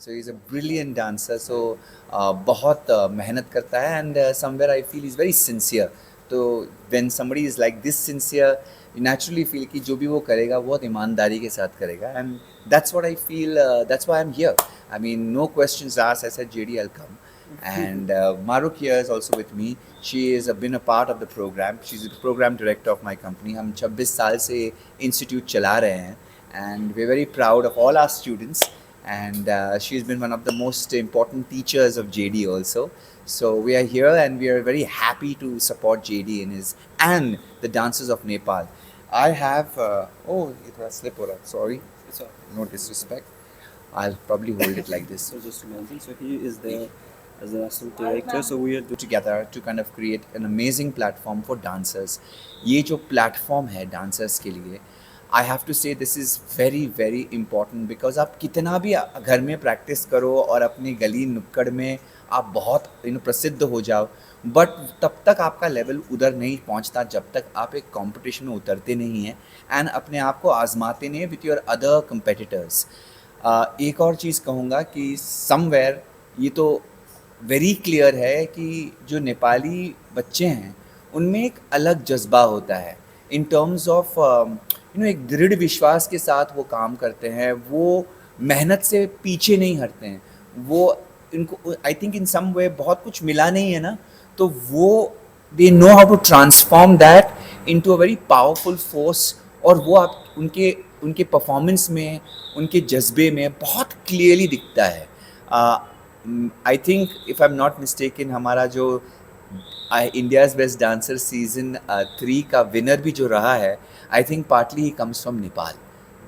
So he's a brilliant dancer. So बहुत मेहनत करता है and somewhere I feel he's very sincere. तो when somebody is like this sincere, you naturally feel कि जो भी वो करेगा बहुत ईमानदारी के साथ करेगा and that's what I feel. That's why I'm here. I mean, no questions asked. I said, JD, I'll come. And Maruk here is also with me. She has been a part of the program. She's the program director of my company. हम 26 साल से institute चला रहे हैं and we're very proud of all our students. And she's been one of the most important teachers of JD also. So we are here and we are very happy to support JD in his and the dancers of Nepal. I have oh, it was slip over. Sorry, It's a, no disrespect. I'll probably hold it like this. so just to mention, so he is there as the national director. So we are doing Together to kind of create an amazing platform for dancers. ये जो platform है dancers के लिए, I have to say this is very very important because आप कितना भी घर में practice करो और अपनी गली नुक्कड़ में आप बहुत प्रसिद्ध हो जाओ, बट तब तक आपका लेवल उधर नहीं पहुंचता जब तक आप एक कंपटीशन में उतरते नहीं हैं एंड अपने आप को आजमाते नहीं विथ योर अदर कंपेटिटर्स. एक और चीज़ कहूँगा कि समवेयर ये तो वेरी क्लियर है कि जो नेपाली बच्चे हैं उनमें एक अलग जज्बा होता है इन टर्म्स ऑफ एक दृढ़ विश्वास के साथ वो काम करते हैं, वो मेहनत से पीछे नहीं हटते हैं. वो इनको आई थिंक इन सम वे बहुत कुछ मिला नहीं है ना, तो वो they know how to transform that into a very powerful force. और वो आप उनके उनके परफॉर्मेंस में, उनके जज्बे में बहुत क्लियरली दिखता है. I think if I am not mistaken हमारा जो इंडियाज़ बेस्ट डांसर सीजन 3 का विनर भी जो रहा है, I think partly he comes from Nepal,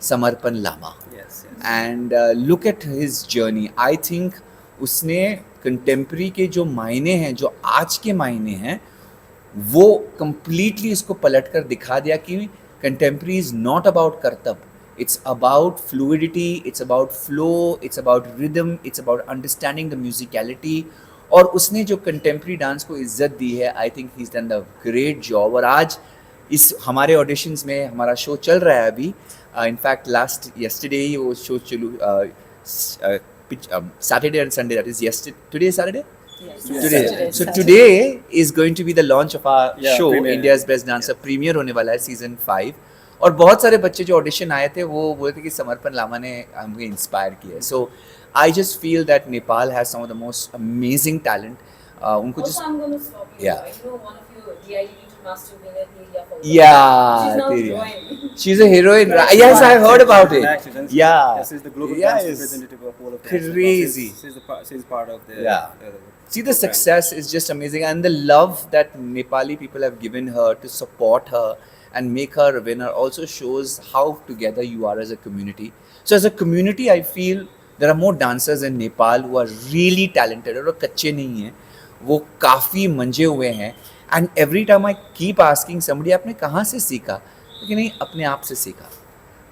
Samarpan Lama. yes. And look at his journey. I think उसने कंटेम्प्रेरी के जो मायने हैं, जो आज के मायने हैं, वो कम्प्लीटली इसको पलट कर दिखा दिया कि कंटेम्प्रेरी इज़ नॉट अबाउट करतब, it's about fluidity, it's about flow, it's about rhythm, it's about understanding the musicality. और उसने जो कंटेम्प्रेरी डांस को इज्जत दी है, I think he is done the great job. और आज इस हमारे ऑडिशंस में हमारा शो चल रहा है अभी. इनफैक्ट लास्ट yesterday ही वो शो चलू, Saturday and Sunday, that is yesterday. Today is Saturday? Yes. Today. Saturday. So today is going to be the launch of our Yeah, show, premiere. India's Best Dancer. Premiere होने वाला है season 5. और बहुत सारे बच्चे जो audition आए थे वो बोलते थे कि समर्पण लामा ने हमें इंस्पायर किया है. So I just feel that Nepal has some of the most amazing talent. उनको Also, just I'm going to stop you. Yeah. I know one of you, DID Master winner, Teria Paul. yeah, She's now Teria. joined. She's a heroine. Yes, I heard about it. Actually, Yeah. This is the global Yes. dance representative of all of Crazy. She's part of the Yeah. See, the program. success is just amazing, and the love that Nepali people have given her to support her and make her a winner also shows how together you are as a community. So as a community, I feel there are more dancers in Nepal who are really talented और कच्चे नहीं हैं, वो काफ़ी मंजे हुए हैं. And every time I keep asking somebody आपने कहाँ से सीखा, क्योंकि नहीं अपने आप से सीखा.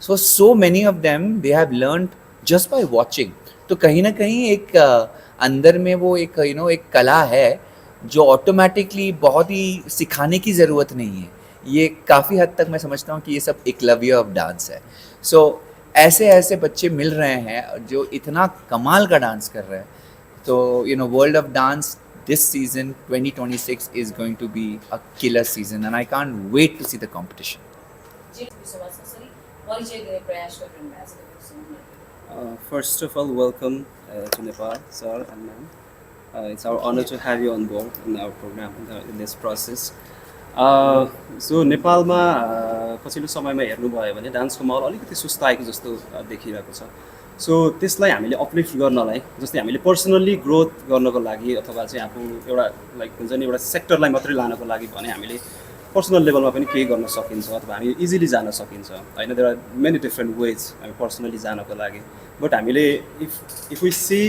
So many of them they have learned just by watching. तो कहीं ना कहीं एक अंदर में वो एक एक कला है जो ऑटोमेटिकली बहुत ही सिखाने की ज़रूरत नहीं है. ये काफ़ी हद तक मैं समझता हूँ कि ये सब एकलव्य ऑफ डांस है. सो ऐसे ऐसे बच्चे मिल रहे हैं जो इतना कमाल का डांस कर रहे हैं. तो world of dance this season 2026 is going to be a killer season and I can't wait to see the competition. First of all, welcome to Nepal, sir and ma'am. It's our honor to have you on board in our program in this process. So नेपालमा पछिल्लो समयमा हेर्नुभयो भने डान्सको माहौल अलिकति सुस्ताएको जस्तो देखिरहेको छ. सो त्यसलाई हामीले अपलिफ्ट गर्नलाई, जस्तै हामीले पर्सनल्ली ग्रोथ गर्नको लागि अथवा चाहिँ आफू एउटा लाइक हुन्छ नि एउटा सेक्टरलाई मात्रै लानको लागि भने हामीले पर्सनल लेभलमा पनि केही गर्न सकिन्छ अथवा हामी इजिली जान सकिन्छ होइन. There are many different ways हामी पर्सनली जानको लागि. बट हामीले if we see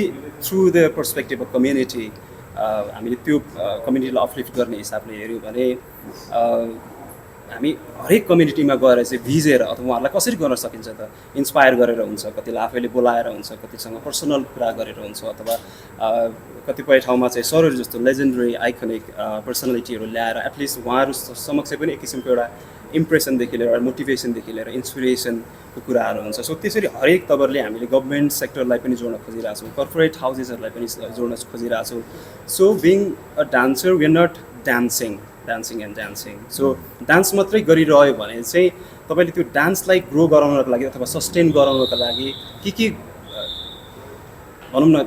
through the perspective of community, हामीले त्यो कम्युनिटीलाई अपलिफ्ट गर्ने हिसाबले हेऱ्यौँ भने हामी हरेक कम्युनिटीमा गएर चाहिँ भिजेर अथवा उहाँहरूलाई कसरी गर्न सकिन्छ त, इन्सपायर गरेर हुन्छ, कतिलाई आफैले बोलाएर हुन्छ, कतिसँग पर्सनल कुरा गरेर हुन्छ, अथवा कतिपय ठाउँमा चाहिँ सरहरू जस्तो लेजेन्डरी आइकनिक पर्सनालिटीहरू ल्याएर एटलिस्ट उहाँहरू समक्ष पनि एक किसिमको एउटा इम्प्रेसनदेखि लिएर मोटिभेसनदेखि लिएर इन्सपिरेसनको कुराहरू हुन्छ सो त्यसरी हरेक तवरले हामीले गभर्मेन्ट सेक्टरलाई पनि जोड्न खोजिरहेको छौँ कर्पोरेट हाउसेसहरूलाई पनि जोड्न खोजिरहेको छौँ so being a dancer we are not dancing and dancing so dance मात्रै गरिरह्यो भने चाहिँ तपाईँले त्यो डान्सलाई ग्रो गराउनको लागि अथवा सस्टेन गराउनको लागि के भनौँ न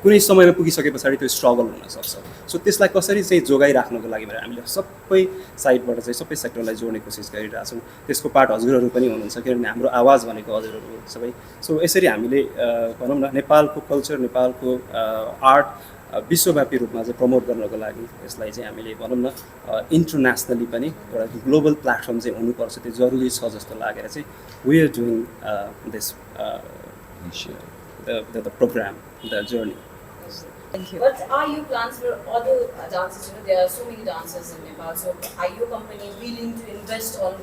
कुनै समयमा पुगिसके पछाडि त्यो स्ट्रगल हुनसक्छ सो त्यसलाई कसरी चाहिँ जोगाइराख्नको लागि भनेर हामीले सबै साइडबाट चाहिँ सबै सेक्टरलाई जोड्ने कोसिस गरिरहेछौँ त्यसको पार्ट हजुरहरू पनि हुनुहुन्छ किनभने हाम्रो आवाज भनेको हजुरहरू सबै सो यसरी हामीले भनौँ न नेपालको कल्चर नेपालको आर्ट विश्वव्यापी रूपमा चाहिँ प्रमोट गर्नको लागि यसलाई चाहिँ हामीले भनौँ न इन्टरनेसनली पनि एउटा ग्लोबल प्लेटफर्म चाहिँ हुनुपर्छ त्यो जरुरी छ जस्तो लागेर चाहिँ we are doing this the program, the journey. Thank you. What are your plans for other dances? You know, there are so many dancers in Nepal. So, are your company willing to invest on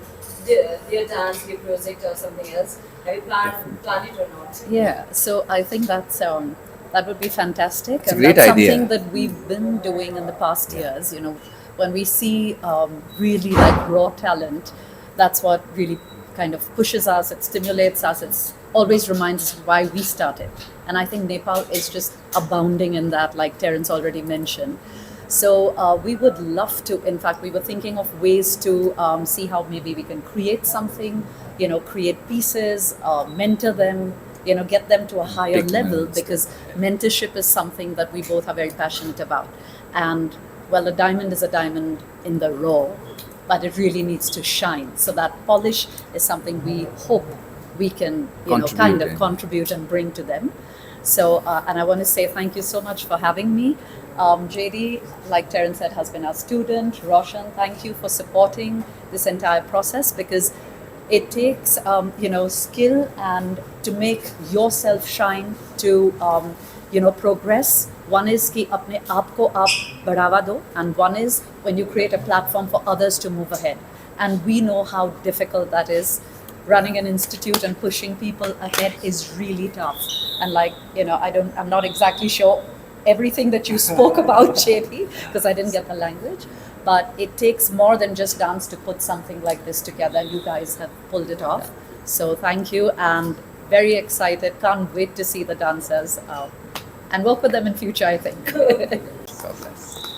their dance, their project, or something else? Have you planned it or not? Yeah, so I think that would be fantastic, It's a and great that's idea. something that we've been doing in the past years. You know, when we see really like raw talent, that's what really kind of pushes us. It stimulates us. It's always reminds us why we started. And I think Nepal is just abounding in that, like Terence already mentioned. So we would love to, in fact, we were thinking of ways to see how maybe we can create something, you know, create pieces, mentor them, you know, get them to a higher Take level, notes. because mentorship is something that we both are very passionate about. And well, a diamond is a diamond in the raw, but it really needs to shine. So that polish is something we hope we can, you know, kind of contribute and bring to them. So, and I want to say thank you so much for having me. JD, like Terence said, has been our student. Roshan, thank you for supporting this entire process, because it takes, you know, skill and to make yourself shine, to, you know, progress. One is कि अपने आप को आप बढ़ावा दो, and one is when you create a platform for others to move ahead. And we know how difficult that is. Running an institute and pushing people ahead is really tough. And like, you know, I'm not exactly sure everything that you spoke about, JP, because I didn't get the language. But it takes more than just dance to put something like this together. You guys have pulled it off. So thank you, and very excited. Can't wait to see the dancers and work with them in future, I think. God bless.